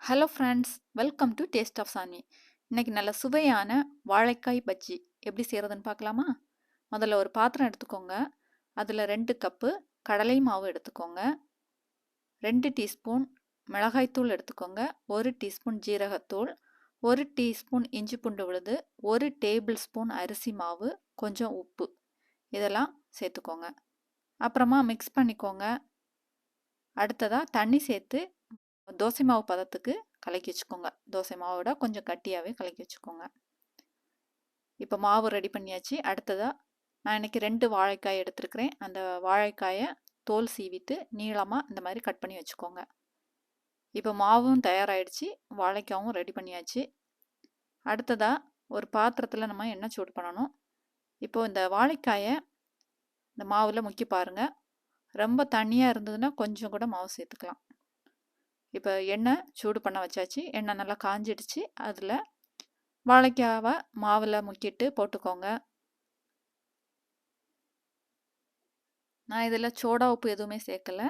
Hello friends, welcome to taste of Saani. இன்னைக்கு நல்ல சுவையான வாழைக்காய் பஜ்ஜி எப்படி செய்கிறதுன்னு பார்க்கலாமா? முதல்ல ஒரு பாத்திரம் எடுத்துக்கோங்க. அதில் 2 கப்பு கடலை மாவு எடுத்துக்கோங்க. 2 டீஸ்பூன் மிளகாய்த்தூள் எடுத்துக்கோங்க. 1 டீஸ்பூன் ஜீரகத்தூள், 1 டீஸ்பூன் இஞ்சி பூண்டு விழுது, 1 டேபிள் ஸ்பூன் அரிசி மாவு, கொஞ்சம் உப்பு இதெல்லாம் சேர்த்துக்கோங்க. அப்புறமா மிக்ஸ் பண்ணிக்கோங்க. அடுத்ததாக தண்ணி சேர்த்து தோசை மாவு பதத்துக்கு கலக்கி வச்சுக்கோங்க. தோசை மாவோட கொஞ்சம் கட்டியாகவே கலக்கி வச்சுக்கோங்க. இப்போ மாவு ரெடி பண்ணியாச்சு. அடுத்ததாக நான் இன்றைக்கி 2 வாழைக்காய் எடுத்துருக்கிறேன். அந்த வாழைக்காயை தோல் சீவிட்டு நீளமாக இந்த மாதிரி கட் பண்ணி வச்சுக்கோங்க. இப்போ மாவும் தயாராகிடுச்சு, வாழைக்காயும் ரெடி பண்ணியாச்சு. அடுத்ததாக ஒரு பாத்திரத்தில் நம்ம எண்ணெய் சூடு பண்ணணும். இப்போது இந்த வாழைக்காயை இந்த மாவில் முக்கி பாருங்கள். ரொம்ப தண்ணியாக இருந்ததுன்னா கொஞ்சம் கூட மாவு சேர்த்துக்கலாம். இப்போ எண்ணெய் சூடு பண்ண வச்சாச்சு. எண்ணெய் நல்லா காஞ்சிடுச்சு. அதில் வாழைக்காவை மாவில் முக்கிட்டு போட்டுக்கோங்க. நான் இதில் சோடா உப்பு எதுவுமே சேர்க்கலை.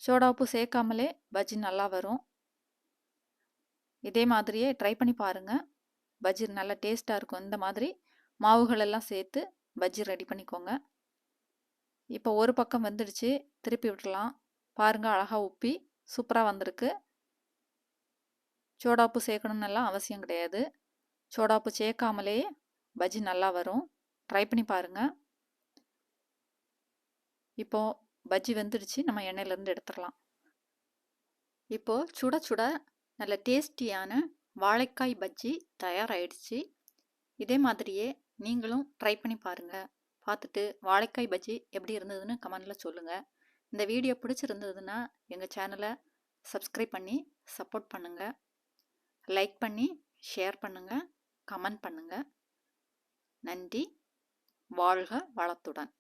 சோடா உப்பு சேர்க்காமலே பஜ்ஜி நல்லா வரும். இதே மாதிரியே ட்ரை பண்ணி பாருங்கள். பஜ்ஜி நல்லா டேஸ்ட்டாக இருக்கும். இந்த மாதிரி மாவுகளெல்லாம் சேர்த்து பஜ்ஜி ரெடி பண்ணிக்கோங்க. இப்போ ஒரு பக்கம் வெந்துடுச்சு, திருப்பி விட்டுடலாம். பாருங்கள், அழகாக உப்பி சூப்பராக வந்திருக்கு. சோடா உப்பு சேர்க்கணுன்னு எல்லாம் அவசியம் கிடையாது. சோடா உப்பு சேர்க்காமலே பஜ்ஜி நல்லா வரும். ட்ரை பண்ணி பாருங்கள். இப்போது பஜ்ஜி வெந்துடுச்சு, நம்ம எண்ணெயிலேருந்து எடுத்துடலாம். இப்போது சுட சுட நல்ல டேஸ்டியான வாழைக்காய் பஜ்ஜி தயாராகிடுச்சு. இதே மாதிரியே நீங்களும் ட்ரை பண்ணி பாருங்கள். பார்த்துட்டு வாழைக்காய் பஜ்ஜி எப்படி இருந்ததுன்னு கமெண்டில் சொல்லுங்கள். இந்த வீடியோ பிடிச்சிருந்ததுன்னா எங்கள் சேனலை சப்ஸ்கிரைப் பண்ணி சப்போர்ட் பண்ணுங்கள். லைக் பண்ணி ஷேர் பண்ணுங்கள், கமெண்ட் பண்ணுங்கள். நன்றி. வாழ்க வளத்துடன்.